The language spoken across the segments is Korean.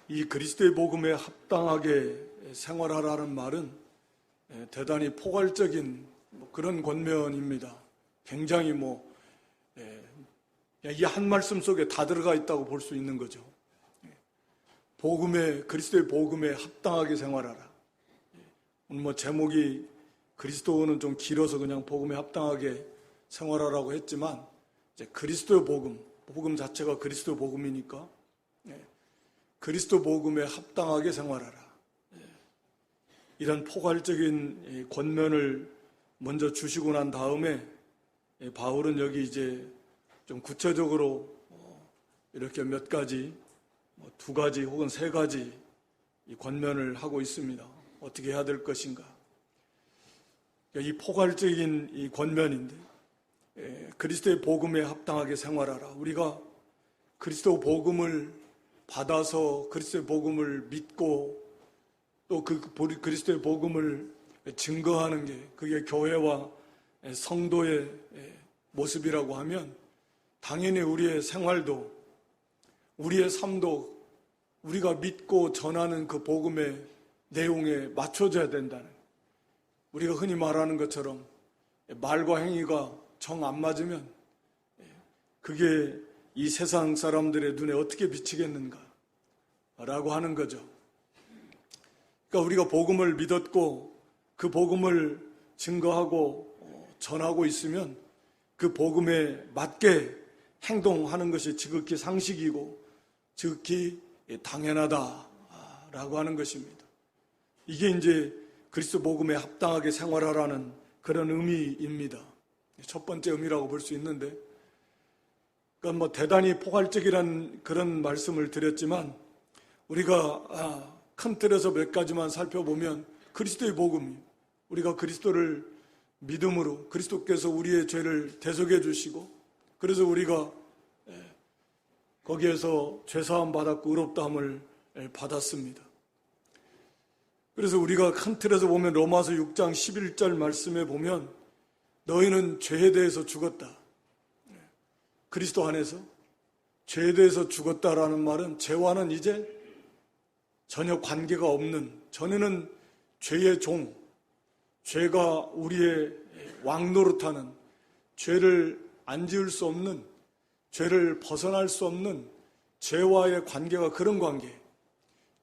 이 그리스도의 복음에 합당하게 생활하라는 말은 대단히 포괄적인 그런 권면입니다. 굉장히 이 한 말씀 속에 다 들어가 있다고 볼 수 있는 거죠. 그리스도의 복음에 합당하게 생활하라. 오늘 제목이 그리스도는 좀 길어서 그냥 복음에 합당하게 생활하라고 했지만, 이제 그리스도의 복음 자체가 그리스도의 복음이니까, 그리스도 복음에 합당하게 생활하라. 이런 포괄적인 권면을 먼저 주시고 난 다음에 바울은 여기 이제 좀 구체적으로 이렇게 몇 가지, 두 가지 혹은 세 가지 이 권면을 하고 있습니다. 어떻게 해야 될 것인가. 이 포괄적인 이 권면인데, 그리스도의 복음에 합당하게 생활하라. 우리가 그리스도 복음을 받아서 그리스도의 복음을 믿고 또 그 그리스도의 복음을 증거하는 게 그게 교회와 성도의 모습이라고 하면, 당연히 우리의 생활도 우리의 삶도 우리가 믿고 전하는 그 복음의 내용에 맞춰져야 된다는, 우리가 흔히 말하는 것처럼 말과 행위가 정 안 맞으면 그게 이 세상 사람들의 눈에 어떻게 비치겠는가 라고 하는 거죠. 그러니까 우리가 복음을 믿었고 그 복음을 증거하고 전하고 있으면 그 복음에 맞게 행동하는 것이 지극히 상식이고 지극히 당연하다라고 하는 것입니다. 이게 이제 그리스도 복음에 합당하게 생활하라는 그런 의미입니다. 첫 번째 의미라고 볼 수 있는데, 그러니까 대단히 포괄적이라는 그런 말씀을 드렸지만, 우리가 큰 틀에서 몇 가지만 살펴보면 그리스도의 복음, 우리가 그리스도를 믿음으로 그리스도께서 우리의 죄를 대속해 주시고, 그래서 우리가 거기에서 죄사함 받았고 의롭다함을 받았습니다. 그래서 우리가 큰 틀에서 보면 로마서 6장 11절 말씀에 보면 너희는 죄에 대해서 죽었다. 그리스도 안에서 죄에 대해서 죽었다라는 말은 죄와는 이제 전혀 관계가 없는, 전에는 죄의 종, 죄가 우리의 왕 노릇하는, 죄를 안 지을 수 없는, 죄를 벗어날 수 없는 죄와의 관계가 그런 관계.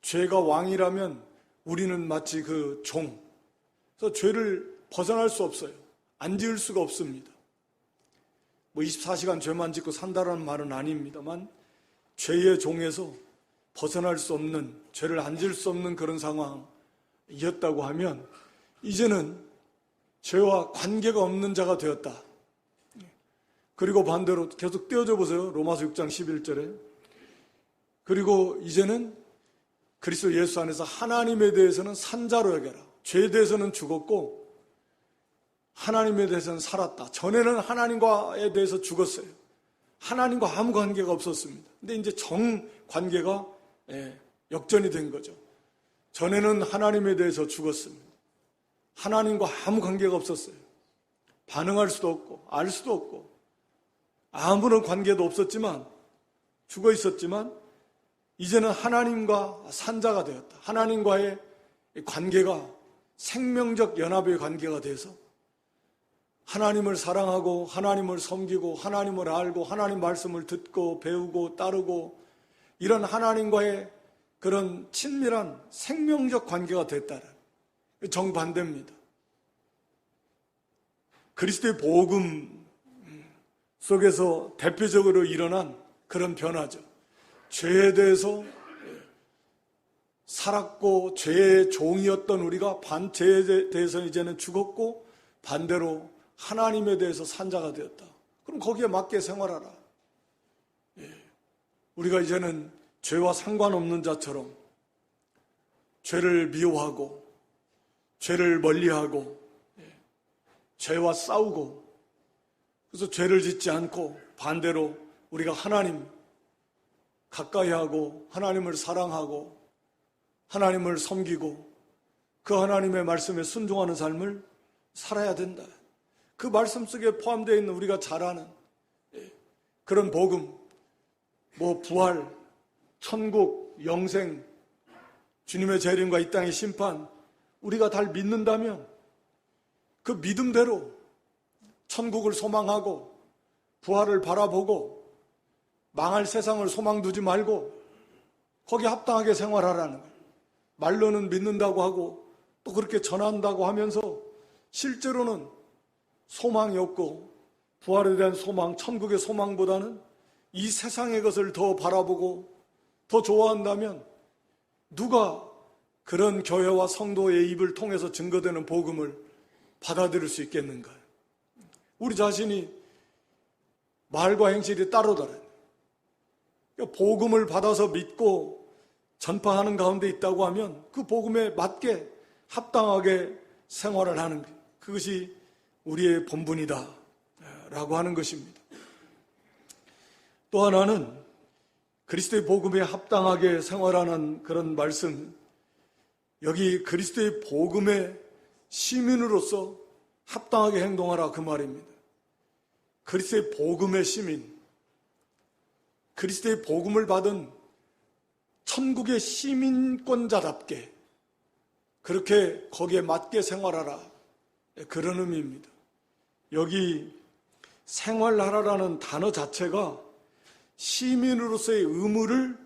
죄가 왕이라면 우리는 마치 그 종. 그래서 죄를 벗어날 수 없어요. 안 지을 수가 없습니다. 24시간 죄만 짓고 산다라는 말은 아닙니다만, 죄의 종에서 벗어날 수 없는, 죄를 안 지을 수 없는 그런 상황이었다고 하면 이제는 죄와 관계가 없는 자가 되었다. 그리고 반대로 계속 띄워줘 보세요. 로마서 6장 11절에. 그리고 이제는 그리스도 예수 안에서 하나님에 대해서는 산 자로 여겨라. 죄에 대해서는 죽었고 하나님에 대해서는 살았다. 전에는 하나님과에 대해서 죽었어요. 하나님과 아무 관계가 없었습니다. 근데 이제 정 관계가 역전이 된 거죠. 전에는 하나님에 대해서 죽었습니다. 하나님과 아무 관계가 없었어요. 반응할 수도 없고 알 수도 없고 아무런 관계도 없었지만, 죽어 있었지만 이제는 하나님과 산자가 되었다. 하나님과의 관계가 생명적 연합의 관계가 돼서 하나님을 사랑하고 하나님을 섬기고 하나님을 알고 하나님 말씀을 듣고 배우고 따르고 이런 하나님과의 그런 친밀한 생명적 관계가 됐다는 정반대입니다. 그리스도의 복음 속에서 대표적으로 일어난 그런 변화죠. 죄에 대해서 살았고 죄의 종이었던 우리가 죄에 대해서 이제는 죽었고 반대로 하나님에 대해서 산자가 되었다. 그럼 거기에 맞게 생활하라. 우리가 이제는 죄와 상관없는 자처럼 죄를 미워하고 죄를 멀리하고 죄와 싸우고, 그래서 죄를 짓지 않고 반대로 우리가 하나님 가까이 하고 하나님을 사랑하고 하나님을 섬기고 그 하나님의 말씀에 순종하는 삶을 살아야 된다. 그 말씀 속에 포함되어 있는 우리가 잘 아는 그런 복음, 부활, 천국, 영생, 주님의 재림과 이 땅의 심판, 우리가 다 믿는다면 그 믿음대로 천국을 소망하고 부활을 바라보고 망할 세상을 소망 두지 말고 거기에 합당하게 생활하라는 거예요. 말로는 믿는다고 하고 또 그렇게 전한다고 하면서 실제로는 소망이 없고 부활에 대한 소망, 천국의 소망보다는 이 세상의 것을 더 바라보고 더 좋아한다면 누가 그런 교회와 성도의 입을 통해서 증거되는 복음을 받아들일 수 있겠는가? 우리 자신이 말과 행실이 따로 다르다. 복음을 받아서 믿고 전파하는 가운데 있다고 하면 그 복음에 맞게 합당하게 생활을 하는 것, 그것이 우리의 본분이다 라고 하는 것입니다. 또 하나는 그리스도의 복음에 합당하게 생활하는 그런 말씀, 여기 그리스도의 복음의 시민으로서 합당하게 행동하라 그 말입니다. 그리스도의 복음의 시민, 그리스도의 복음을 받은 천국의 시민권자답게 그렇게 거기에 맞게 생활하라, 그런 의미입니다. 여기 생활하라라는 단어 자체가 시민으로서의 의무를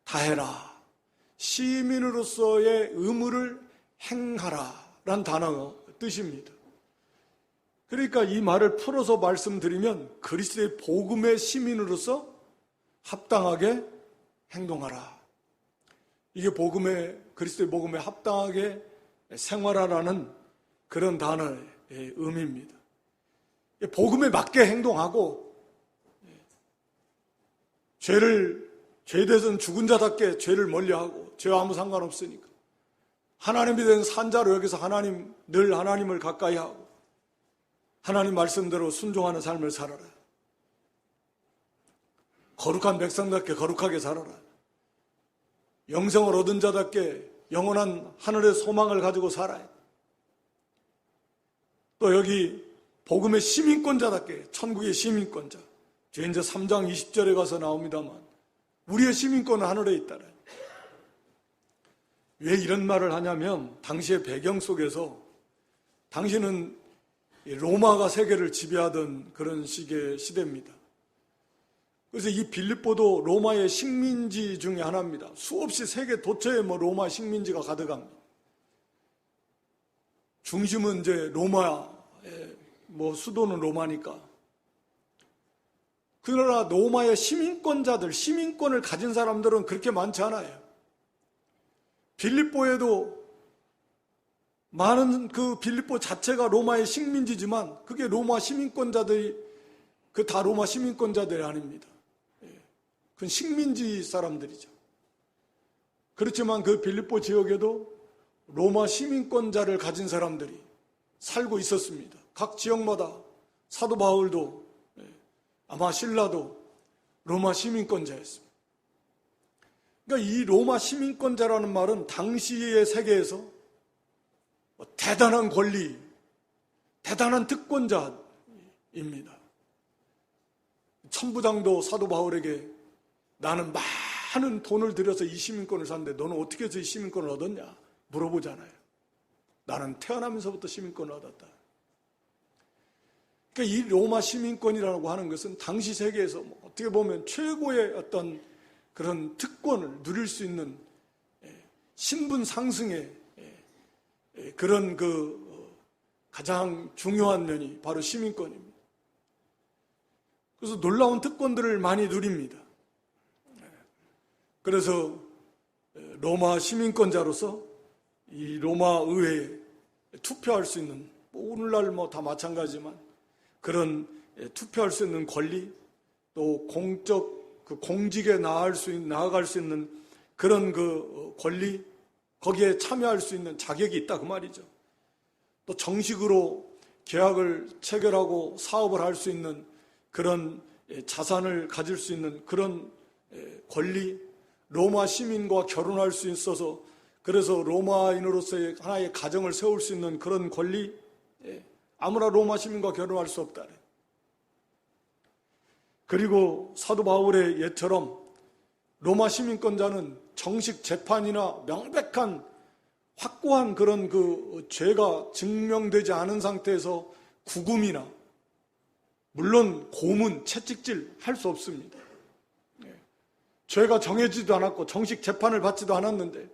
다해라, 시민으로서의 의무를 행하라라는 단어 뜻입니다. 그러니까 이 말을 풀어서 말씀드리면 그리스도의 복음의 시민으로서 합당하게 행동하라. 이게 그리스도의 복음에 합당하게 생활하라는 그런 단어의 의미입니다. 복음에 맞게 행동하고 죄에 대해서는 죽은 자답게 죄를 멀리하고 죄와 아무 상관없으니까 하나님에 대한 산자로 여기서 늘 하나님을 가까이 하고 하나님 말씀대로 순종하는 삶을 살아라. 거룩한 백성답게 거룩하게 살아라. 영생을 얻은 자답게 영원한 하늘의 소망을 가지고 살아야 돼. 또 여기 복음의 시민권자답게 천국의 시민권자, 이제 3장 20절에 가서 나옵니다만 우리의 시민권은 하늘에 있다라. 왜 이런 말을 하냐면 당시의 배경 속에서 당시는 로마가 세계를 지배하던 그런 식의 시대입니다. 그래서 이 빌립보도 로마의 식민지 중에 하나입니다. 수없이 세계 도처에 로마 식민지가 가득합니다. 중심은 이제 로마의 수도는 로마니까. 그러나 로마의 시민권자들, 시민권을 가진 사람들은 그렇게 많지 않아요. 빌립보에도 많은 그 빌립보 자체가 로마의 식민지지만 그게 로마 시민권자들이 다 로마 시민권자들이 아닙니다. 그건 식민지 사람들이죠. 그렇지만 그 빌립보 지역에도 로마 시민권자를 가진 사람들이 살고 있었습니다. 각 지역마다 사도 바울도 아마 신라도 로마 시민권자였습니다. 그러니까 이 로마 시민권자라는 말은 당시의 세계에서 대단한 권리, 대단한 특권자입니다. 천부장도 사도 바울에게 나는 많은 돈을 들여서 이 시민권을 샀는데 너는 어떻게 해서 이 시민권을 얻었냐 물어보잖아요. 나는 태어나면서부터 시민권을 얻었다. 그러니까 이 로마 시민권이라고 하는 것은 당시 세계에서 어떻게 보면 최고의 어떤 그런 특권을 누릴 수 있는 신분 상승의 그런 가장 중요한 면이 바로 시민권입니다. 그래서 놀라운 특권들을 많이 누립니다. 그래서 로마 시민권자로서 이 로마 의회에 투표할 수 있는, 오늘날 다 마찬가지지만 그런 투표할 수 있는 권리, 또 공직에 나아갈 수 있는 그런 권리, 거기에 참여할 수 있는 자격이 있다 그 말이죠. 또 정식으로 계약을 체결하고 사업을 할 수 있는 그런 자산을 가질 수 있는 그런 권리, 로마 시민과 결혼할 수 있어서 그래서 로마인으로서의 하나의 가정을 세울 수 있는 그런 권리, 아무나 로마 시민과 결혼할 수 없다. 그리고 사도 바울의 예처럼 로마 시민권자는 정식 재판이나 명백한 확고한 그런 그 죄가 증명되지 않은 상태에서 구금이나 물론 고문, 채찍질 할 수 없습니다. 죄가 정해지도 않았고 정식 재판을 받지도 않았는데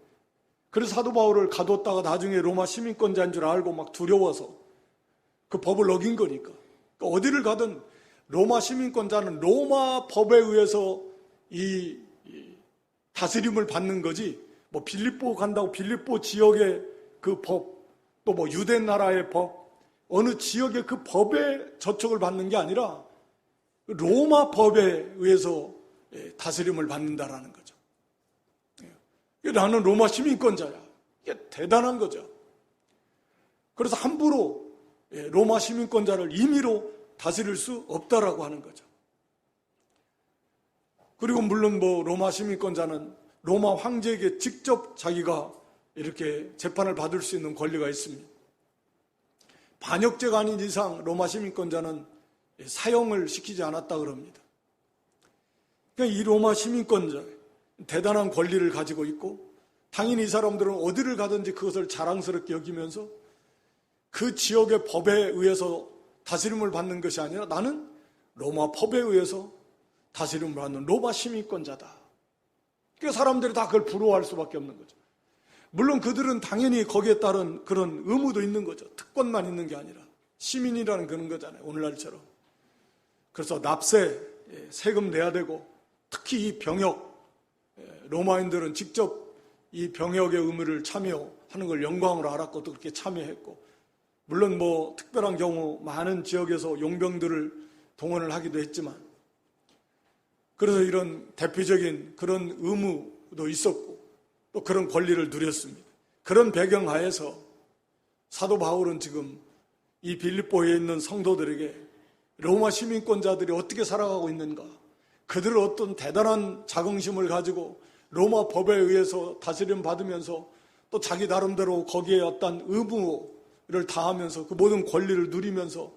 그래서 사도 바울을 가뒀다가 나중에 로마 시민권자인 줄 알고 막 두려워서 그 법을 어긴 거니까. 그러니까 어디를 가든 로마 시민권자는 로마 법에 의해서 이 다스림을 받는 거지, 뭐 빌립보 간다고 빌립보 지역의 그 법, 또 뭐 유대 나라의 법, 어느 지역의 그 법에 저촉을 받는 게 아니라 로마 법에 의해서 다스림을 받는다라는 거죠. 나는 로마 시민권자야. 이게 대단한 거죠. 그래서 함부로 로마 시민권자를 임의로 다스릴 수 없다라고 하는 거죠. 그리고 물론 뭐 로마 시민권자는 로마 황제에게 직접 자기가 이렇게 재판을 받을 수 있는 권리가 있습니다. 반역죄가 아닌 이상 로마 시민권자는 사형을 시키지 않았다 그럽니다. 그러니까 이 로마 시민권자 대단한 권리를 가지고 있고 당연히 이 사람들은 어디를 가든지 그것을 자랑스럽게 여기면서 그 지역의 법에 의해서 다스림을 받는 것이 아니라 나는 로마 법에 의해서 다스림을 받는 로마 시민권자다. 그러니까 사람들이 다 그걸 부러워할 수밖에 없는 거죠. 물론 그들은 당연히 거기에 따른 그런 의무도 있는 거죠. 특권만 있는 게 아니라 시민이라는 그런 거잖아요. 오늘날처럼. 그래서 납세, 세금 내야 되고 특히 이 병역, 로마인들은 직접 이 병역의 의무를 참여하는 걸 영광으로 알았고 또 그렇게 참여했고 물론 뭐 특별한 경우 많은 지역에서 용병들을 동원을 하기도 했지만 그래서 이런 대표적인 그런 의무도 있었고 또 그런 권리를 누렸습니다. 그런 배경 하에서 사도 바울은 지금 이 빌립보에 있는 성도들에게 로마 시민권자들이 어떻게 살아가고 있는가, 그들은 어떤 대단한 자긍심을 가지고 로마 법에 의해서 다스림 받으면서 또 자기 나름대로 거기에 어떤 의무를 다하면서 그 모든 권리를 누리면서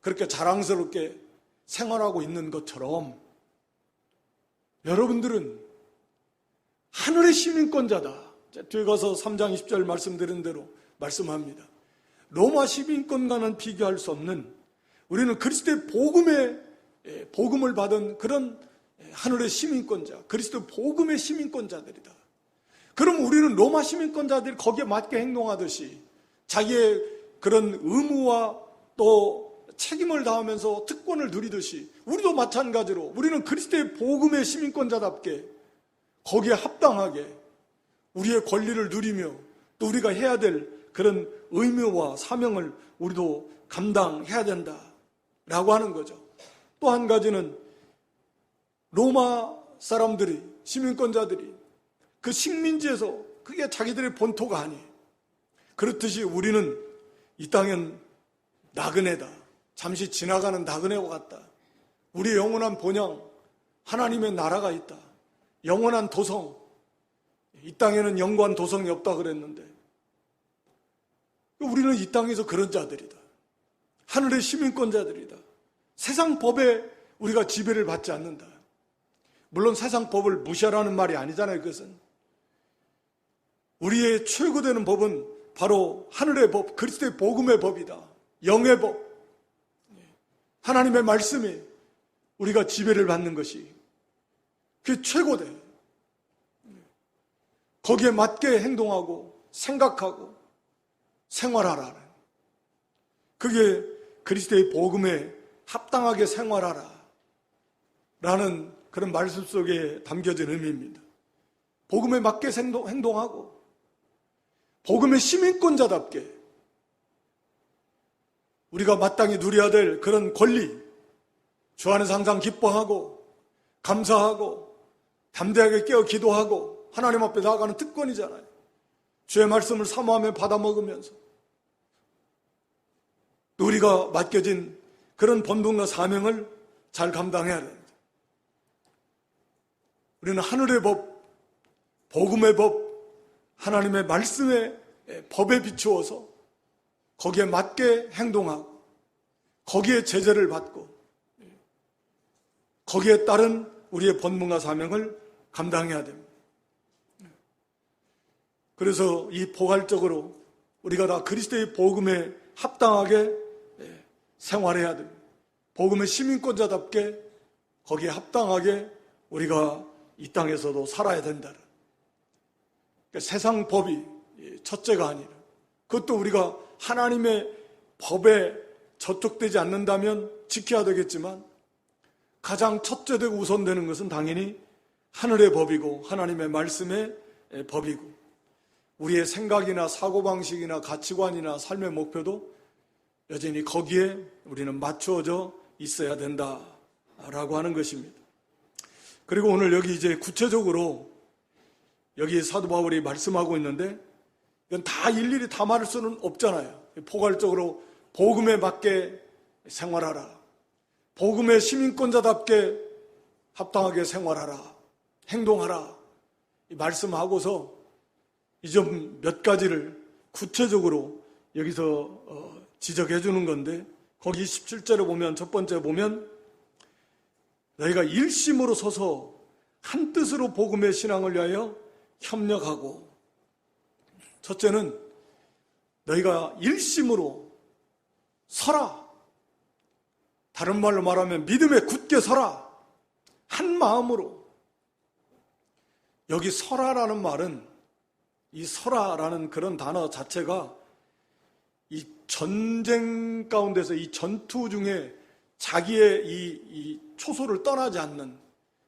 그렇게 자랑스럽게 생활하고 있는 것처럼 여러분들은 하늘의 시민권자다. 뒤에 가서 3장 20절 말씀드린 대로 말씀합니다. 로마 시민권과는 비교할 수 없는 우리는 그리스도의 복음을 받은 그런 하늘의 시민권자, 그리스도 복음의 시민권자들이다. 그럼 우리는 로마 시민권자들이 거기에 맞게 행동하듯이 자기의 그런 의무와 또 책임을 다하면서 특권을 누리듯이 우리도 마찬가지로 우리는 그리스도의 복음의 시민권자답게 거기에 합당하게 우리의 권리를 누리며 또 우리가 해야 될 그런 의무와 사명을 우리도 감당해야 된다라고 하는 거죠. 또 한 가지는 로마 사람들이, 시민권자들이 그 식민지에서 그게 자기들의 본토가 아니에요. 그렇듯이 우리는 이 땅은 나그네다. 잠시 지나가는 나그네와 같다. 우리의 영원한 본향, 하나님의 나라가 있다. 영원한 도성, 이 땅에는 영원한 도성이 없다 그랬는데 우리는 이 땅에서 그런 자들이다. 하늘의 시민권자들이다. 세상 법에 우리가 지배를 받지 않는다. 물론 세상 법을 무시하라는 말이 아니잖아요. 그것은 우리의 최고되는 법은 바로 하늘의 법, 그리스도의 복음의 법이다. 영의 법, 하나님의 말씀에 우리가 지배를 받는 것이 그게 최고돼. 거기에 맞게 행동하고 생각하고 생활하라. 그게 그리스도의 복음에 합당하게 생활하라 라는 그런 말씀 속에 담겨진 의미입니다. 복음에 맞게 행동하고 복음의 시민권자답게 우리가 마땅히 누려야 될 그런 권리, 주 안에서 항상 기뻐하고 감사하고 담대하게 깨어 기도하고 하나님 앞에 나아가는 특권이잖아요. 주의 말씀을 사모하며 받아먹으면서 또 우리가 맡겨진 그런 본분과 사명을 잘 감당해야 됩니다. 우리는 하늘의 법, 복음의 법, 하나님의 말씀의 법에 비추어서 거기에 맞게 행동하고 거기에 제재를 받고 거기에 따른 우리의 본분과 사명을 감당해야 됩니다. 그래서 이 포괄적으로 우리가 다 그리스도의 복음에 합당하게 생활해야 됩니다. 복음의 시민권자답게 거기에 합당하게 우리가 이 땅에서도 살아야 된다. 그러니까 세상 법이 첫째가 아니라, 그것도 우리가 하나님의 법에 저촉되지 않는다면 지켜야 되겠지만, 가장 첫째되고 우선되는 것은 당연히 하늘의 법이고 하나님의 말씀의 법이고, 우리의 생각이나 사고방식이나 가치관이나 삶의 목표도 여전히 거기에 우리는 맞추어져 있어야 된다라고 하는 것입니다. 그리고 오늘 여기 이제 구체적으로 여기 사도 바울이 말씀하고 있는데, 이건 다 일일이 다 말할 수는 없잖아요. 포괄적으로 복음에 맞게 생활하라, 복음의 시민권자답게 합당하게 생활하라, 행동하라, 말씀하고서 이 점 몇 가지를 구체적으로 여기서 지적해 주는 건데, 거기 17절에 보면, 첫 번째 보면, 너희가 일심으로 서서 한 뜻으로 복음의 신앙을 위하여 협력하고, 첫째는 너희가 일심으로 서라. 다른 말로 말하면 믿음에 굳게 서라. 한 마음으로. 여기 서라라는 말은, 이 서라라는 그런 단어 자체가 이 전쟁 가운데서, 이 전투 중에 자기의 이 초소를 떠나지 않는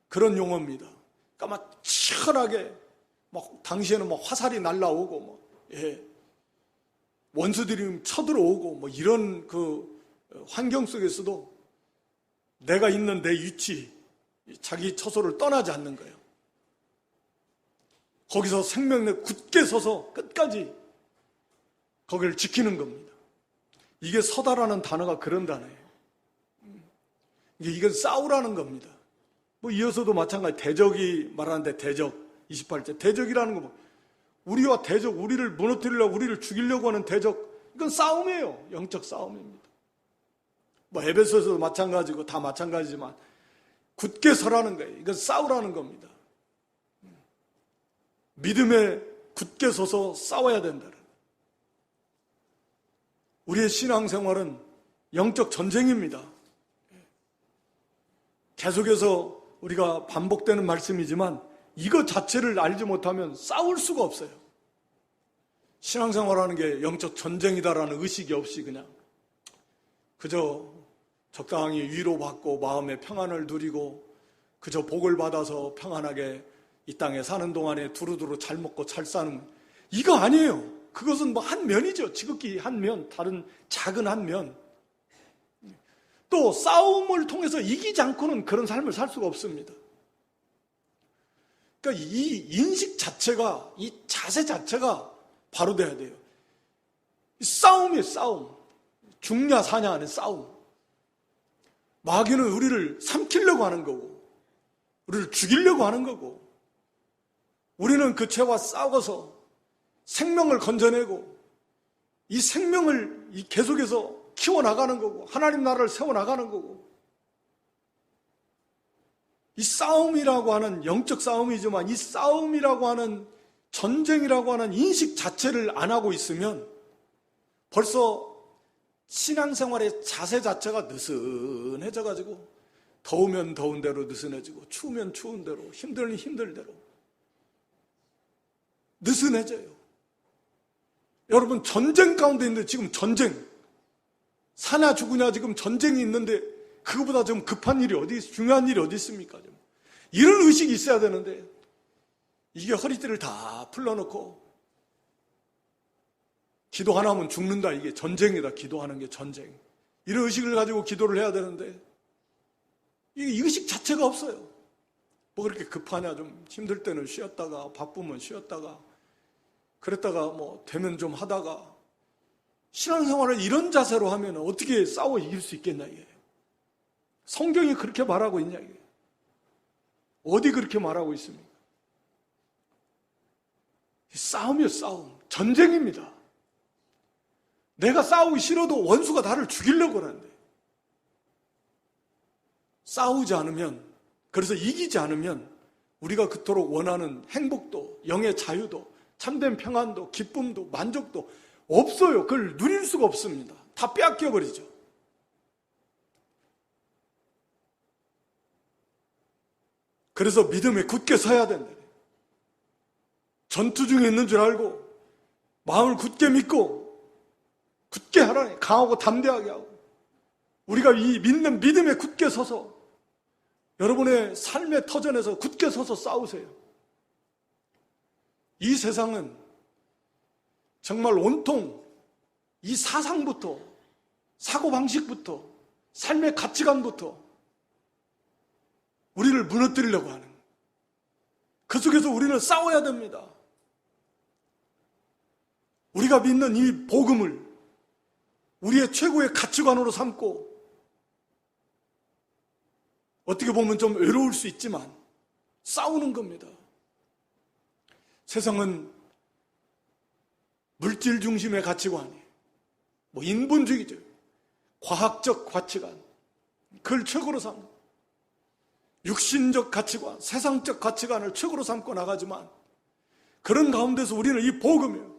그런 용어입니다. 그러니까 막 치열하게, 막 당시에는 막 화살이 날라오고, 원수들이 쳐들어오고, 이런 그 환경 속에서도 내가 있는 내 위치, 자기 처소를 떠나지 않는 거예요. 거기서 생명에 굳게 서서 끝까지 거기를 지키는 겁니다. 이게 서다라는 단어가 그런 단어예요. 이건 싸우라는 겁니다. 이어서도 마찬가지, 대적이 말하는데, 대적 28절, 대적이라는 거, 우리와 대적, 우리를 무너뜨리려고, 우리를 죽이려고 하는 대적, 이건 싸움이에요. 영적 싸움입니다. 에베소서도 마찬가지고 다 마찬가지지만 굳게 서라는 거예요. 이건 싸우라는 겁니다. 믿음에 굳게 서서 싸워야 된다. 우리의 신앙생활은 영적 전쟁입니다. 계속해서 우리가 반복되는 말씀이지만 이것 자체를 알지 못하면 싸울 수가 없어요. 신앙생활하는 게 영적 전쟁이다라는 의식이 없이 그냥 그저 적당히 위로받고 마음의 평안을 누리고 그저 복을 받아서 평안하게 이 땅에 사는 동안에 두루두루 잘 먹고 잘 사는, 이거 아니에요. 그것은 한 면이죠. 지극히 한 면, 다른 작은 한 면. 또 싸움을 통해서 이기지 않고는 그런 삶을 살 수가 없습니다. 그러니까 이 인식 자체가, 이 자세 자체가 바로 돼야 돼요. 싸움이에요, 싸움. 죽냐 사냐 하는 싸움. 마귀는 우리를 삼키려고 하는 거고, 우리를 죽이려고 하는 거고, 우리는 그 죄와 싸워서 생명을 건져내고 이 생명을 계속해서 키워나가는 거고 하나님 나라를 세워나가는 거고, 이 싸움이라고 하는 영적 싸움이지만 이 싸움이라고 하는 전쟁이라고 하는 인식 자체를 안 하고 있으면 벌써 신앙생활의 자세 자체가 느슨해져가지고, 더우면 더운 대로 느슨해지고 추우면 추운 대로, 힘들면 힘들 대로 느슨해져요. 여러분, 전쟁 가운데 있는데, 지금 전쟁, 사냐 죽으냐 지금 전쟁이 있는데 그거보다 좀 급한 일이 어디, 중요한 일이 어디 있습니까? 이런 의식이 있어야 되는데, 이게 허리띠를 다 풀러놓고 기도 하나 하면 죽는다, 이게 전쟁이다, 기도하는 게 전쟁, 이런 의식을 가지고 기도를 해야 되는데 이 의식 자체가 없어요. 그렇게 급하냐, 좀 힘들 때는 쉬었다가, 바쁘면 쉬었다가, 그랬다가 되면 좀 하다가, 신앙생활을 이런 자세로 하면 어떻게 싸워 이길 수 있겠냐, 이게. 성경이 그렇게 말하고 있냐, 이게. 어디 그렇게 말하고 있습니까? 싸움이에요, 싸움. 전쟁입니다. 내가 싸우기 싫어도 원수가 나를 죽이려고 하는데, 싸우지 않으면, 그래서 이기지 않으면 우리가 그토록 원하는 행복도, 영의 자유도 참된 평안도, 기쁨도, 만족도 없어요. 그걸 누릴 수가 없습니다. 다 빼앗겨 버리죠. 그래서 믿음에 굳게 서야 된다. 전투 중에 있는 줄 알고 마음을 굳게 믿고 굳게 하라니, 강하고 담대하게 하고, 우리가 이 믿는 믿음에 굳게 서서 여러분의 삶의 터전에서 굳게 서서 싸우세요. 이 세상은 정말 온통 이 사상부터, 사고방식부터, 삶의 가치관부터 우리를 무너뜨리려고 하는, 그 속에서 우리는 싸워야 됩니다. 우리가 믿는 이 복음을 우리의 최고의 가치관으로 삼고, 어떻게 보면 좀 외로울 수 있지만 싸우는 겁니다. 세상은 물질 중심의 가치관이, 인본주의죠. 과학적 가치관, 그걸 최고로 삼고, 육신적 가치관, 세상적 가치관을 최고로 삼고 나가지만, 그런 가운데서 우리는 이 복음이요,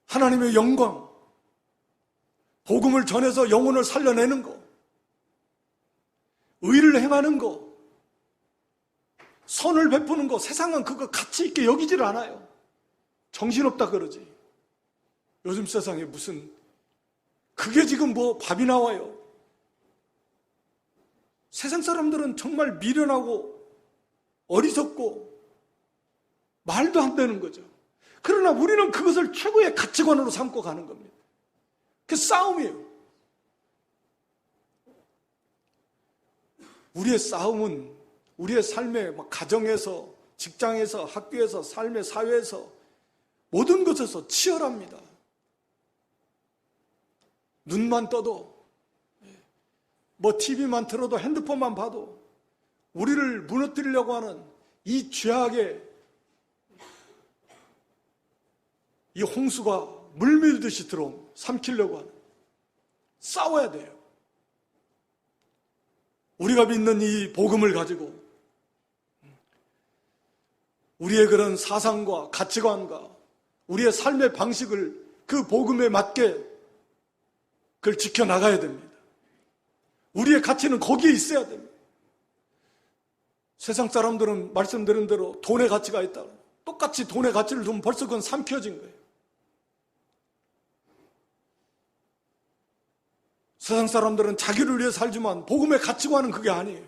하나님의 영광, 복음을 전해서 영혼을 살려내는 거, 의를 행하는 거, 선을 베푸는 거, 세상은 그거 가치 있게 여기질 않아요. 정신없다 그러지. 요즘 세상에 무슨 그게 지금 밥이 나와요. 세상 사람들은 정말 미련하고 어리석고 말도 안 되는 거죠. 그러나 우리는 그것을 최고의 가치관으로 삼고 가는 겁니다. 그게 싸움이에요. 우리의 싸움은 우리의 삶의 가정에서, 직장에서, 학교에서, 삶의 사회에서, 모든 것에서 치열합니다. 눈만 떠도, TV만 틀어도, 핸드폰만 봐도 우리를 무너뜨리려고 하는 이 죄악의 이 홍수가 물밀듯이 삼키려고 하는, 싸워야 돼요. 우리가 믿는 이 복음을 가지고 우리의 그런 사상과 가치관과 우리의 삶의 방식을 그 복음에 맞게 그걸 지켜나가야 됩니다. 우리의 가치는 거기에 있어야 됩니다. 세상 사람들은 말씀드린 대로 돈의 가치가 있다. 똑같이 돈의 가치를 두면 벌써 그건 삼켜진 거예요. 세상 사람들은 자기를 위해 살지만 복음의 가치관은 그게 아니에요.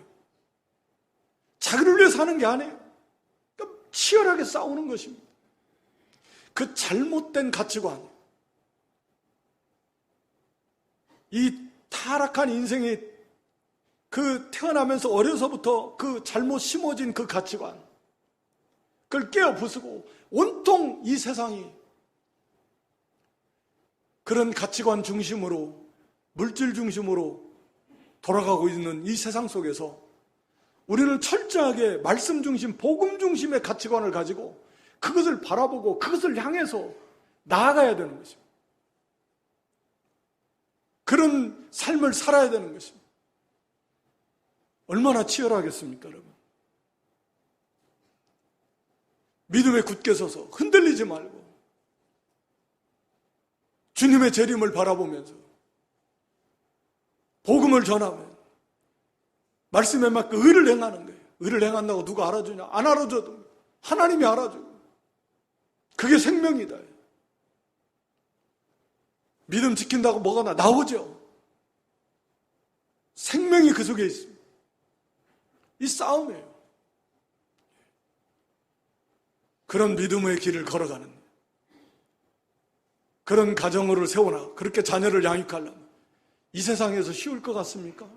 자기를 위해 사는 게 아니에요. 그러니까 치열하게 싸우는 것입니다. 그 잘못된 가치관, 이 타락한 인생이 그 태어나면서 어려서부터 그 잘못 심어진 그 가치관, 그걸 깨어 부수고 온통 이 세상이 그런 가치관 중심으로, 물질 중심으로 돌아가고 있는 이 세상 속에서 우리는 철저하게 말씀 중심, 복음 중심의 가치관을 가지고 그것을 바라보고 그것을 향해서 나아가야 되는 것입니다. 그런 삶을 살아야 되는 것입니다. 얼마나 치열하겠습니까, 여러분? 믿음에 굳게 서서 흔들리지 말고 주님의 재림을 바라보면서 복음을 전하면 말씀에 맞게 의를 행하는 거예요. 의를 행한다고 누가 알아주냐? 안 알아줘도 하나님이 알아주고, 그게 생명이다. 믿음 지킨다고 뭐가 나오죠? 생명이 그 속에 있습니다. 이 싸움이에요. 그런 믿음의 길을 걸어가는, 그런 가정을 세우나 그렇게 자녀를 양육하려면 이 세상에서 쉬울 것 같습니까?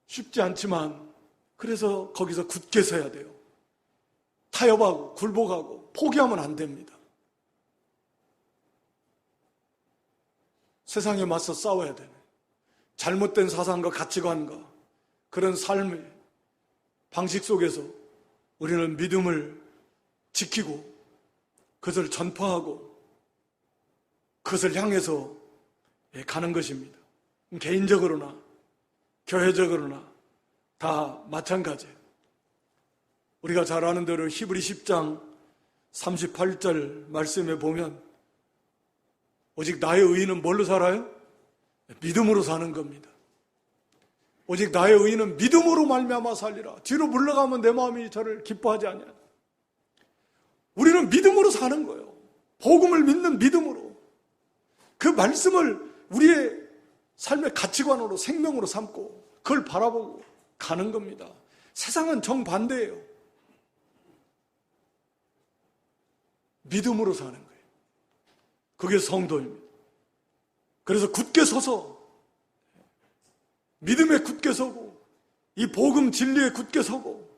쉽지 않지만 그래서 거기서 굳게 서야 돼요. 타협하고 굴복하고 포기하면 안 됩니다. 세상에 맞서 싸워야 되네. 잘못된 사상과 가치관과 그런 삶의 방식 속에서 우리는 믿음을 지키고 그것을 전파하고 그것을 향해서 가는 것입니다. 개인적으로나 교회적으로나 다 마찬가지예요. 우리가 잘 아는 대로 히브리 10장 38절 말씀에 보면 오직 나의 의인은 뭘로 살아요? 믿음으로 사는 겁니다. 오직 나의 의인은 믿음으로 말미암아 살리라. 뒤로 물러가면 내 마음이 저를 기뻐하지 않냐. 우리는 믿음으로 사는 거예요. 복음을 믿는 믿음으로. 그 말씀을 우리의 삶의 가치관으로 생명으로 삼고 그걸 바라보고 가는 겁니다. 세상은 정반대예요. 믿음으로 사는 거예요. 그게 성도입니다. 그래서 굳게 서서 믿음에 굳게 서고 이 복음 진리에 굳게 서고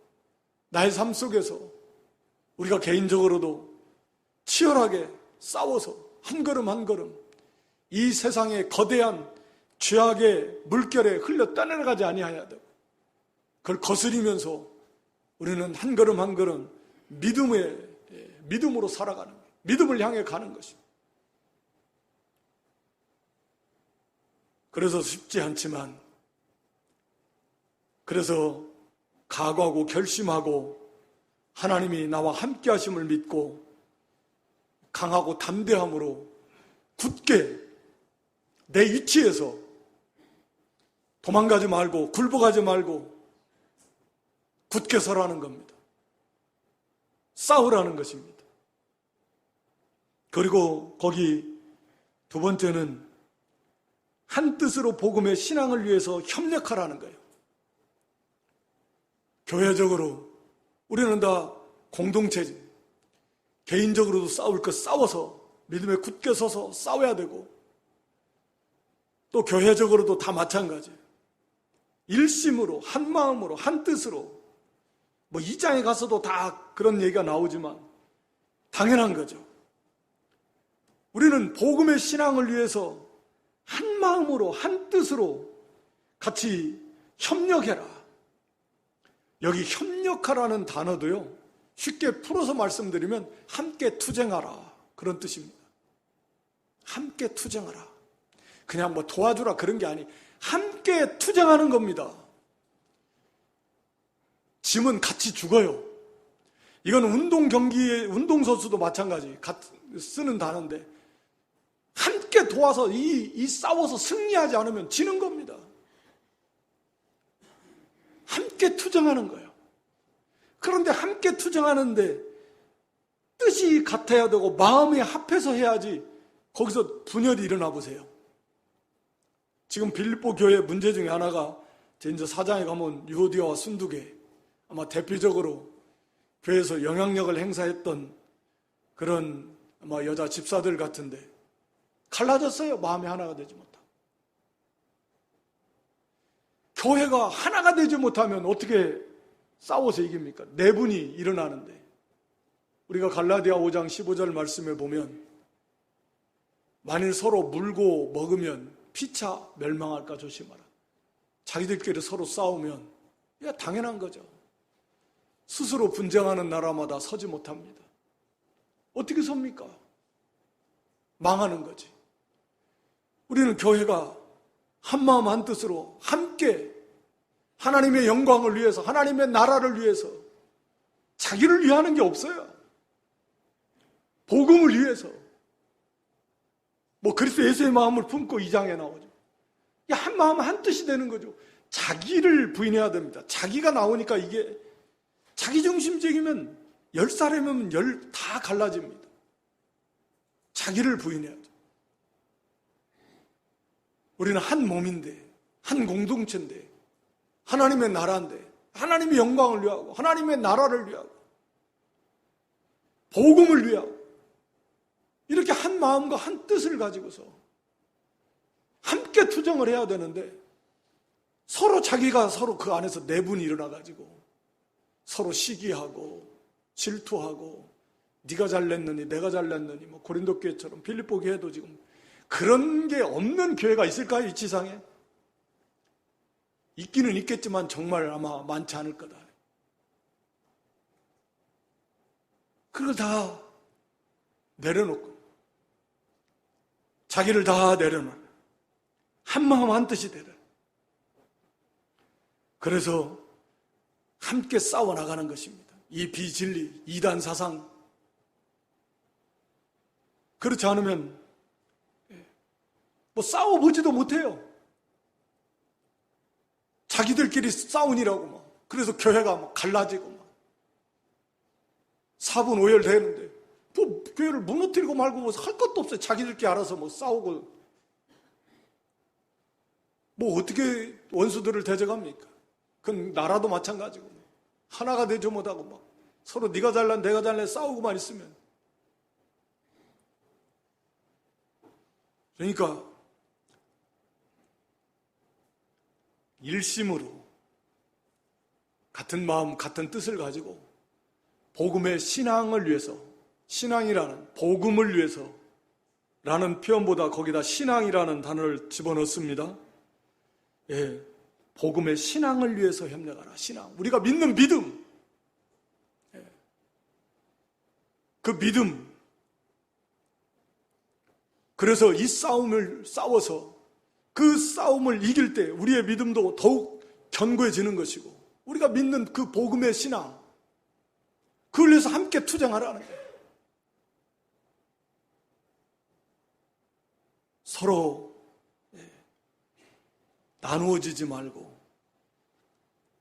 나의 삶 속에서 우리가 개인적으로도 치열하게 싸워서 한 걸음 한 걸음 이 세상의 거대한 죄악의 물결에 흘려 떠내려가지 아니하야 되고 그걸 거스리면서 우리는 한 걸음 한 걸음 믿음으로 살아가는 거예요. 믿음을 향해 가는 것입니다. 그래서 쉽지 않지만 그래서 각오하고 결심하고 하나님이 나와 함께 하심을 믿고 강하고 담대함으로 굳게 내 위치에서 도망가지 말고 굴복하지 말고 굳게 서라는 겁니다. 싸우라는 것입니다. 그리고 거기 두 번째는 한 뜻으로 복음의 신앙을 위해서 협력하라는 거예요. 교회적으로 우리는 다 공동체지. 개인적으로도 싸울 것 싸워서 믿음에 굳게 서서 싸워야 되고 또 교회적으로도 다 마찬가지예요. 일심으로 한 마음으로 한 뜻으로 뭐 2장에 가서도 다 그런 얘기가 나오지만 당연한 거죠. 우리는 복음의 신앙을 위해서 한 마음으로 한 뜻으로 같이 협력해라. 여기 협력하라는 단어도요, 쉽게 풀어서 말씀드리면 함께 투쟁하라 그런 뜻입니다. 함께 투쟁하라. 그냥 뭐 도와주라 그런 게 아니 함께 투쟁하는 겁니다. 짐은 같이 죽어요. 이건 운동선수도 마찬가지 쓰는 단어인데 함께 도와서 이 싸워서 승리하지 않으면 지는 겁니다. 함께 투쟁하는 거예요. 그런데 함께 투쟁하는데 뜻이 같아야 되고 마음이 합해서 해야지 거기서 분열이 일어나 보세요. 지금 빌립보 교회 문제 중에 하나가 이제 4장에 가면 유오디아와 순두계 아마 대표적으로 교회에서 영향력을 행사했던 그런 아마 여자 집사들 같은데 갈라졌어요. 마음이 하나가 되지 못하고. 교회가 하나가 되지 못하면 어떻게 싸워서 이깁니까? 내분이 일어나는데 우리가 갈라디아 5장 15절 말씀에 보면 만일 서로 물고 먹으면 피차 멸망할까 조심하라. 자기들끼리 서로 싸우면 이게 당연한 거죠. 스스로 분쟁하는 나라마다 서지 못합니다. 어떻게 섭니까? 망하는 거지. 우리는 교회가 한마음 한뜻으로 함께 하나님의 영광을 위해서 하나님의 나라를 위해서 자기를 위하는 게 없어요. 복음을 위해서 뭐 그리스도 예수의 마음을 품고 2장에 나오죠. 한마음 한뜻이 되는 거죠. 자기를 부인해야 됩니다. 자기가 나오니까 이게 자기중심적이면 10사람이면 10 다 갈라집니다. 자기를 부인해야죠. 우리는 한 몸인데 한 공동체인데 하나님의 나라인데 하나님의 영광을 위하고 하나님의 나라를 위하고 복음을 위하고 이렇게 한 마음과 한 뜻을 가지고서 함께 투쟁을 해야 되는데 서로 자기가 서로 그 안에서 내분이 일어나가지고 서로 시기하고 질투하고 네가 잘냈느니 내가 잘냈느니 뭐 고린도 교회처럼 빌립보 교회도 지금 그런 게 없는 교회가 있을까요? 이 지상에? 있기는 있겠지만 정말 아마 많지 않을 거다. 그걸 다 내려놓고 자기를 다 내려놓는 한마음 한뜻이 되라. 그래서 함께 싸워나가는 것입니다. 이 비진리, 이단 사상. 그렇지 않으면 뭐 싸워보지도 못해요. 자기들끼리 싸우니라고 막. 그래서 교회가 막 갈라지고 막. 사분오열 되는데 뭐 교회를 무너뜨리고 말고 뭐 할 것도 없어요. 자기들끼리 알아서 뭐 싸우고. 뭐 어떻게 원수들을 대적합니까? 그건 나라도 마찬가지고 하나가 되지 못하고 막 서로 네가 잘난 내가 잘난 싸우고만 있으면. 그러니까 일심으로 같은 마음 같은 뜻을 가지고 복음의 신앙을 위해서, 신앙이라는 복음을 위해서 라는 표현보다 거기다 신앙이라는 단어를 집어넣습니다. 예, 복음의 신앙을 위해서 협력하라. 신앙, 우리가 믿는 믿음. 예, 그 믿음. 그래서 이 싸움을 싸워서 그 싸움을 이길 때 우리의 믿음도 더욱 견고해지는 것이고, 우리가 믿는 그 복음의 신앙, 그걸 위해서 함께 투쟁하라는 거예요. 서로 나누어지지 말고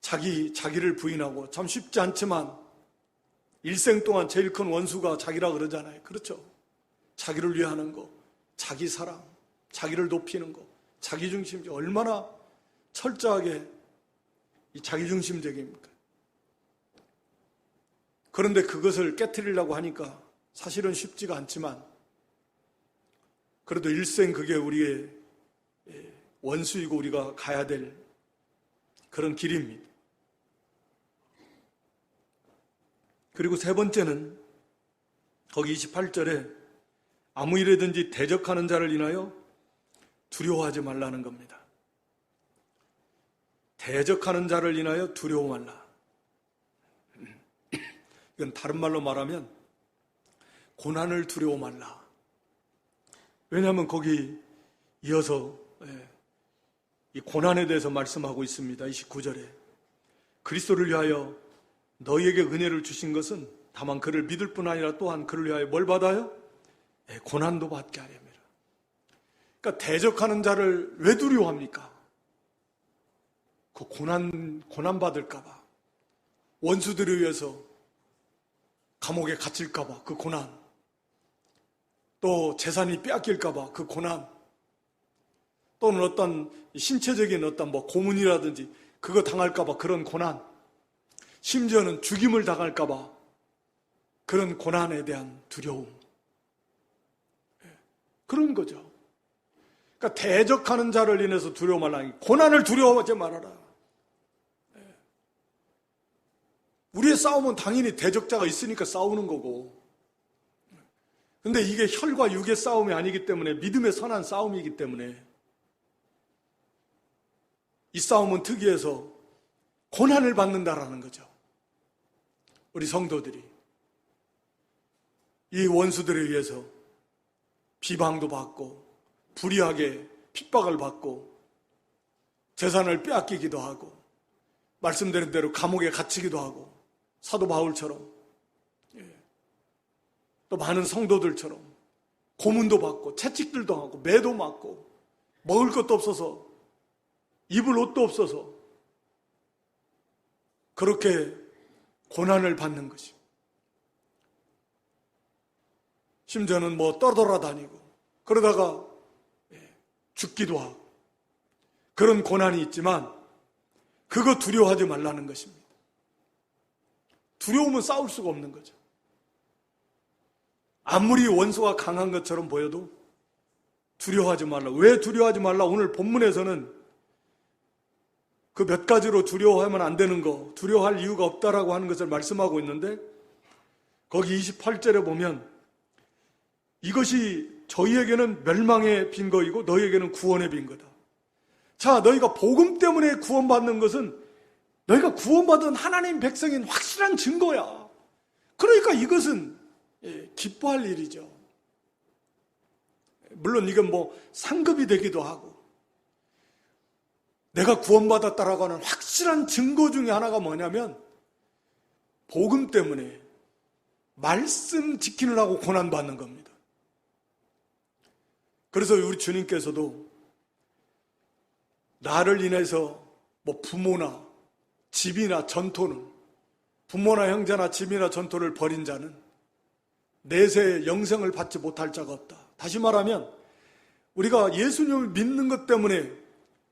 자기를 부인하고, 참 쉽지 않지만 일생 동안 제일 큰 원수가 자기라 그러잖아요. 그렇죠? 자기를 위해 하는 거, 자기 사랑, 자기를 높이는 거, 자기중심적, 얼마나 철저하게 이 자기중심적입니까? 그런데 그것을 깨트리려고 하니까 사실은 쉽지가 않지만, 그래도 일생 그게 우리의 원수이고 우리가 가야 될 그런 길입니다. 그리고 세 번째는 거기 28절에 아무 일에든지 대적하는 자를 인하여 두려워하지 말라는 겁니다. 대적하는 자를 인하여 두려워 말라. 이건 다른 말로 말하면 고난을 두려워 말라. 왜냐하면 거기 이어서 이 고난에 대해서 말씀하고 있습니다. 29절에 그리스도를 위하여 너희에게 은혜를 주신 것은 다만 그를 믿을 뿐 아니라 또한 그를 위하여 뭘 받아요? 고난도 받게 하렵니다. 그러니까 대적하는 자를 왜 두려워합니까? 그 고난 받을까 봐, 원수들에 의해서 감옥에 갇힐까 봐 그 고난, 또 재산이 빼앗길까 봐 그 고난, 또는 어떤 신체적인 어떤 뭐 고문이라든지 그거 당할까 봐 그런 고난, 심지어는 죽임을 당할까 봐 그런 고난에 대한 두려움, 그런 거죠. 그러니까 대적하는 자를 인해서 두려워 말라. 고난을 두려워하지 말아라. 우리의 싸움은 당연히 대적자가 있으니까 싸우는 거고, 근데 이게 혈과 육의 싸움이 아니기 때문에, 믿음의 선한 싸움이기 때문에 이 싸움은 특이해서 고난을 받는다라는 거죠. 우리 성도들이 이 원수들에 의해서 비방도 받고 불의하게 핍박을 받고 재산을 빼앗기기도 하고 말씀드린 대로 감옥에 갇히기도 하고, 사도 바울처럼 또 많은 성도들처럼 고문도 받고 채찍들도 하고 매도 맞고 먹을 것도 없어서 입을 옷도 없어서 그렇게 고난을 받는 것이, 심지어는 뭐 떠돌아다니고 그러다가 죽기도 하고 그런 고난이 있지만 그거 두려워하지 말라는 것입니다. 두려우면 싸울 수가 없는 거죠. 아무리 원수가 강한 것처럼 보여도 두려워하지 말라. 왜 두려워하지 말라? 오늘 본문에서는 그 몇 가지로 두려워하면 안 되는 거, 두려워할 이유가 없다라고 하는 것을 말씀하고 있는데, 거기 28절에 보면 이것이 저희에게는 멸망의 빈거이고 너희에게는 구원의 빈거다. 자, 너희가 복음 때문에 구원받는 것은 너희가 구원받은 하나님 백성인 확실한 증거야. 그러니까 이것은 기뻐할 일이죠. 물론 이건 뭐 상급이 되기도 하고, 내가 구원받았다라고 하는 확실한 증거 중에 하나가 뭐냐면 복음 때문에 말씀 지키느라고 고난받는 겁니다. 그래서 우리 주님께서도 나를 인해서 부모나 집이나 전토는, 부모나 형제나 집이나 전토를 벌인 자는 내세 영생을 받지 못할 자가 없다. 다시 말하면 우리가 예수님을 믿는 것 때문에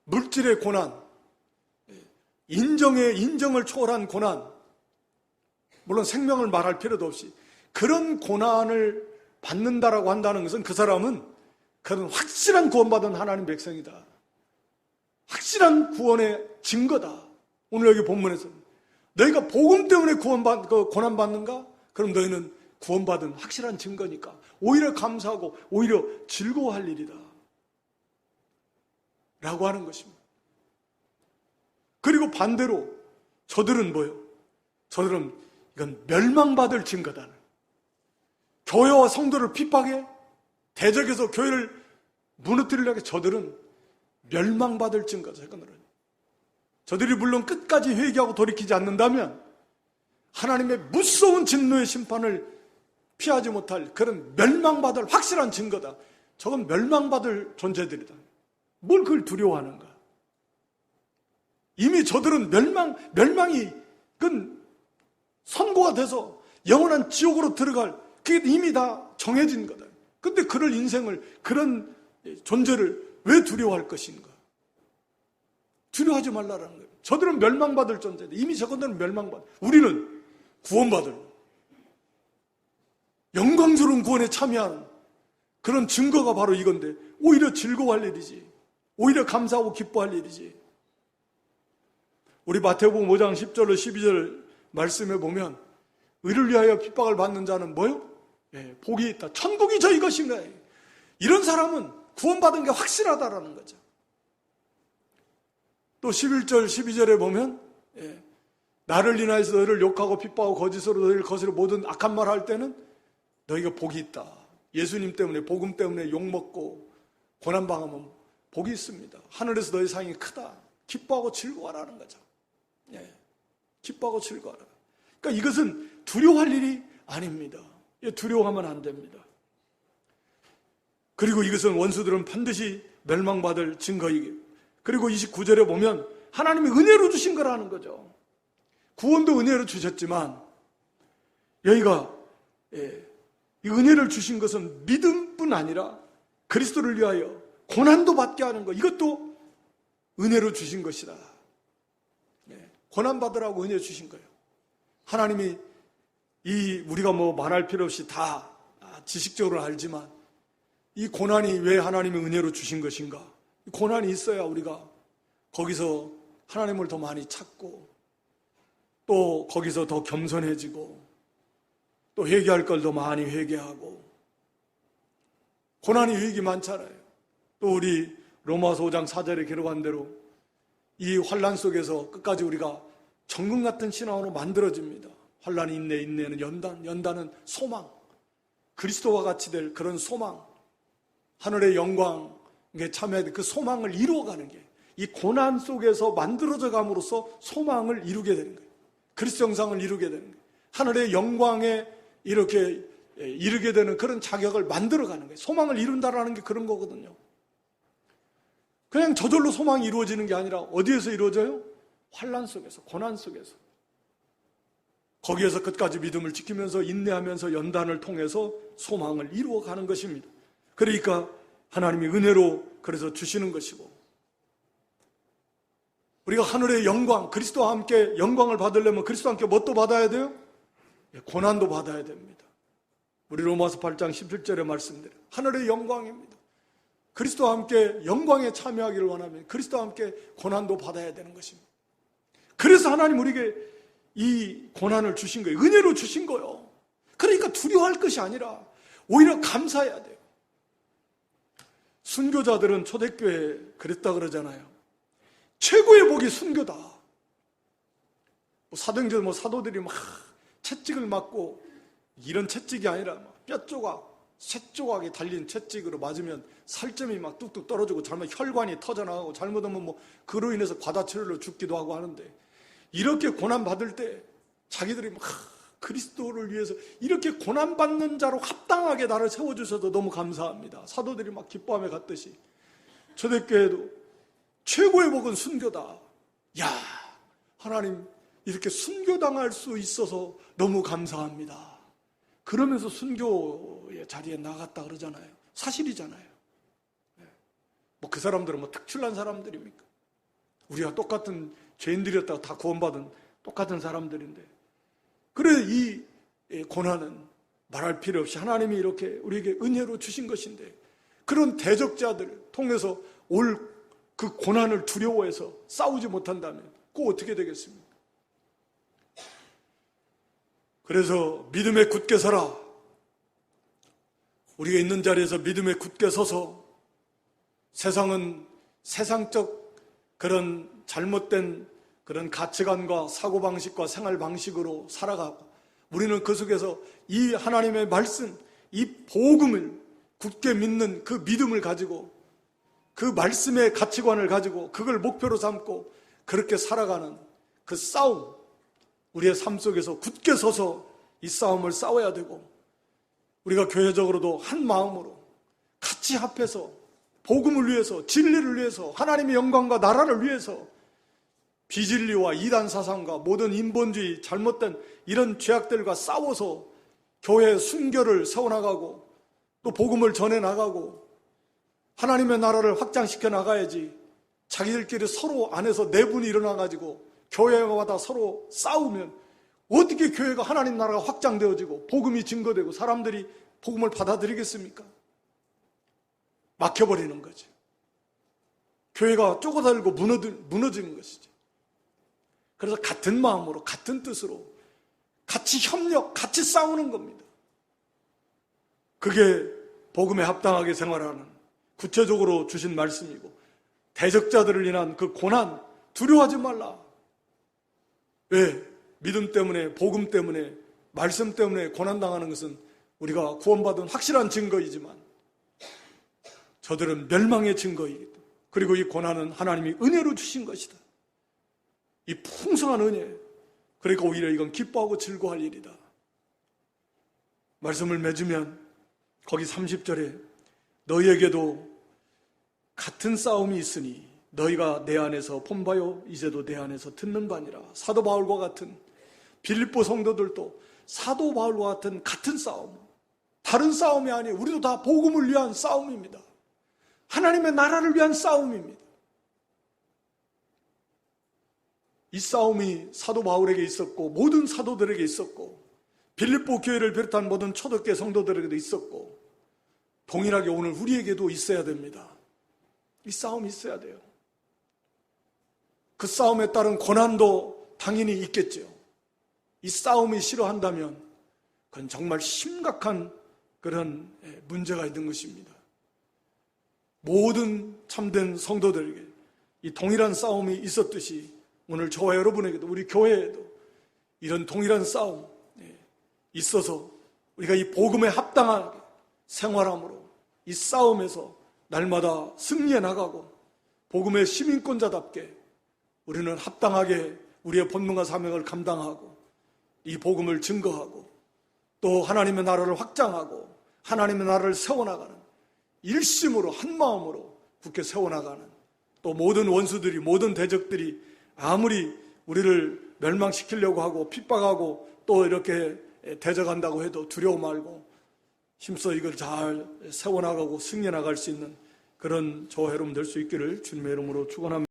물질의 고난, 인정을 초월한 고난, 물론 생명을 말할 필요도 없이 그런 고난을 받는다라고 한다는 것은 그 사람은 그런 확실한 구원받은 하나님 백성이다. 확실한 구원의 증거다. 오늘 여기 본문에서 너희가 복음 때문에 고난받는가? 그럼 너희는 구원받은 확실한 증거니까 오히려 감사하고 오히려 즐거워할 일이다 라고 하는 것입니다. 그리고 반대로 저들은 뭐예요? 저들은 이건 멸망받을 증거다. 교회와 성도를 핍박해 대적해서 교회를 무너뜨리려고 저들은 멸망받을 증거다. 저들이 물론 끝까지 회개하고 돌이키지 않는다면 하나님의 무서운 진노의 심판을 피하지 못할 그런 멸망받을 확실한 증거다. 저건 멸망받을 존재들이다. 뭘 그걸 두려워하는가? 이미 저들은 멸망이 그건 선고가 돼서 영원한 지옥으로 들어갈, 그게 이미 다 정해진 거다. 근데 그럴 인생을, 그런 존재를 왜 두려워할 것인가? 두려워하지 말라라는 거예요. 저들은 멸망받을 존재다. 이미 저들은 멸망받을. 우리는 구원받을, 영광스러운 구원에 참여하는 그런 증거가 바로 이건데 오히려 즐거워할 일이지. 오히려 감사하고 기뻐할 일이지. 우리 마태복음 5장 10절로 12절 말씀에 보면 의를 위하여 핍박을 받는 자는 뭐요? 복이 있다. 천국이 저희 것인가? 이런 사람은 구원받은 게 확실하다라는 거죠. 또 11절 12절에 보면 나를 인하여서 너희를 욕하고 핍박하고 거짓으로 너희를 거스려 모든 악한 말 할 때는 너희가 복이 있다. 예수님 때문에, 복음 때문에 욕먹고 고난당하면 복이 있습니다. 하늘에서 너희 상이 크다. 기뻐하고 즐거워하라는 거죠. 기뻐하고 즐거워하라. 그러니까 이것은 두려워할 일이 아닙니다. 두려워하면 안 됩니다. 그리고 이것은 원수들은 반드시 멸망받을 증거이기. 그리고 29절에 보면 하나님이 은혜로 주신 거라는 거죠. 구원도 은혜로 주셨지만 여기가 이 은혜를 주신 것은 믿음뿐 아니라 그리스도를 위하여 고난도 받게 하는 것, 이것도 은혜로 주신 것이다. 고난 받으라고 은혜 주신 거예요. 하나님이 우리가 말할 필요 없이 다 지식적으로 알지만 이 고난이 왜 하나님의 은혜로 주신 것인가? 고난이 있어야 우리가 거기서 하나님을 더 많이 찾고 또 거기서 더 겸손해지고 또 회개할 걸 더 많이 회개하고, 고난이 유익이 많잖아요. 또 우리 로마서 5장 4절에 기록한 대로 이 환난 속에서 끝까지 우리가 정금 같은 신앙으로 만들어집니다. 환난이 인내, 인내는 연단, 연단은 소망, 그리스도와 같이 될 그런 소망, 하늘의 영광에 참여해야 그 소망을 이루어가는 게 이 고난 속에서 만들어져 감으로써 소망을 이루게 되는 거예요. 그리스도 형상을 이루게 되는 거예요. 하늘의 영광에 이렇게 이르게 되는 그런 자격을 만들어가는 거예요. 소망을 이룬다라는 게 그런 거거든요. 그냥 저절로 소망이 이루어지는 게 아니라 어디에서 이루어져요? 환난 속에서, 고난 속에서. 거기에서 끝까지 믿음을 지키면서 인내하면서 연단을 통해서 소망을 이루어가는 것입니다. 그러니까 하나님이 은혜로 그래서 주시는 것이고, 우리가 하늘의 영광, 그리스도와 함께 영광을 받으려면 그리스도와 함께 뭣도 받아야 돼요? 고난도 받아야 됩니다. 우리 로마서 8장 17절의 말씀대로 하늘의 영광입니다. 그리스도와 함께 영광에 참여하기를 원하면 그리스도와 함께 고난도 받아야 되는 것입니다. 그래서 하나님 우리에게 이 고난을 주신 거예요. 은혜로 주신 거예요. 그러니까 두려워할 것이 아니라 오히려 감사해야 돼요. 순교자들은 초대교회에 그랬다 그러잖아요. 최고의 복이 순교다. 사도행전 사도들이 막 채찍을 맞고, 이런 채찍이 아니라 뼈 조각, 쇠 조각이 달린 채찍으로 맞으면 살점이 막 뚝뚝 떨어지고 잘못 혈관이 터져나가고 잘못하면 그로 인해서 과다출혈로 죽기도 하고 하는데, 이렇게 고난 받을 때 자기들이 막 그리스도를 위해서 이렇게 고난받는 자로 합당하게 나를 세워주셔서 너무 감사합니다. 사도들이 막 기뻐하며 갔듯이 초대교회도 최고의 복은 순교다. 야, 하나님 이렇게 순교당할 수 있어서 너무 감사합니다. 그러면서 순교의 자리에 나갔다 그러잖아요. 사실이잖아요. 뭐 그 사람들은 뭐 특출난 사람들입니까? 우리가 똑같은 죄인들이었다고 다 구원받은 똑같은 사람들인데, 그래 이 고난은 말할 필요 없이 하나님이 이렇게 우리에게 은혜로 주신 것인데, 그런 대적자들 통해서 올 그 고난을 두려워해서 싸우지 못한다면 꼭 어떻게 되겠습니까? 그래서 믿음에 굳게 서라. 우리가 있는 자리에서 믿음에 굳게 서서 세상은 세상적 그런 잘못된 그런 가치관과 사고방식과 생활방식으로 살아가고, 우리는 그 속에서 이 하나님의 말씀, 이 복음을 굳게 믿는 그 믿음을 가지고 그 말씀의 가치관을 가지고 그걸 목표로 삼고 그렇게 살아가는 그 싸움, 우리의 삶 속에서 굳게 서서 이 싸움을 싸워야 되고, 우리가 교회적으로도 한 마음으로 같이 합해서 복음을 위해서, 진리를 위해서, 하나님의 영광과 나라를 위해서 비진리와 이단 사상과 모든 인본주의, 잘못된 이런 죄악들과 싸워서 교회의 순교를 세워나가고 또 복음을 전해나가고 하나님의 나라를 확장시켜 나가야지, 자기들끼리 서로 안에서 내분이 일어나가지고 교회마다 서로 싸우면 어떻게 교회가 하나님 나라가 확장되어지고 복음이 증거되고 사람들이 복음을 받아들이겠습니까? 막혀버리는 거죠. 교회가 쪼그라들고 무너지는 것이죠. 그래서 같은 마음으로 같은 뜻으로 같이 협력, 같이 싸우는 겁니다. 그게 복음에 합당하게 생활하는 구체적으로 주신 말씀이고, 대적자들을 인한 그 고난 두려워하지 말라. 왜? 믿음 때문에, 복음 때문에, 말씀 때문에 고난당하는 것은 우리가 구원받은 확실한 증거이지만 저들은 멸망의 증거이기도, 그리고 이 고난은 하나님이 은혜로 주신 것이다. 이 풍성한 은혜, 그러니까 오히려 이건 기뻐하고 즐거워할 일이다. 말씀을 맺으면 거기 30절에 너희에게도 같은 싸움이 있으니 너희가 내 안에서 본 바요 이제도 내 안에서 듣는 바니라. 사도 바울과 같은, 빌립보 성도들도 사도 바울과 같은 싸움, 다른 싸움이 아니에요. 우리도 다 복음을 위한 싸움입니다. 하나님의 나라를 위한 싸움입니다. 이 싸움이 사도 바울에게 있었고 모든 사도들에게 있었고 빌립보 교회를 비롯한 모든 초대교회 성도들에게도 있었고 동일하게 오늘 우리에게도 있어야 됩니다. 이 싸움이 있어야 돼요. 그 싸움에 따른 고난도 당연히 있겠죠. 이 싸움이 싫어한다면 그건 정말 심각한 그런 문제가 있는 것입니다. 모든 참된 성도들에게 이 동일한 싸움이 있었듯이 오늘 저와 여러분에게도, 우리 교회에도 이런 동일한 싸움 있어서 우리가 이 복음에 합당하게 생활함으로 이 싸움에서 날마다 승리해 나가고 복음의 시민권자답게 우리는 합당하게 우리의 본능과 사명을 감당하고 이 복음을 증거하고 또 하나님의 나라를 확장하고 하나님의 나라를 세워나가는, 일심으로 한 마음으로 굳게 세워나가는, 또 모든 원수들이, 모든 대적들이 아무리 우리를 멸망시키려고 하고 핍박하고 또 이렇게 대적한다고 해도 두려워 말고 힘써 이걸 잘 세워나가고 승리해 나갈 수 있는 그런 저와 여러분 될 수 있기를 주님의 이름으로 축원합니다.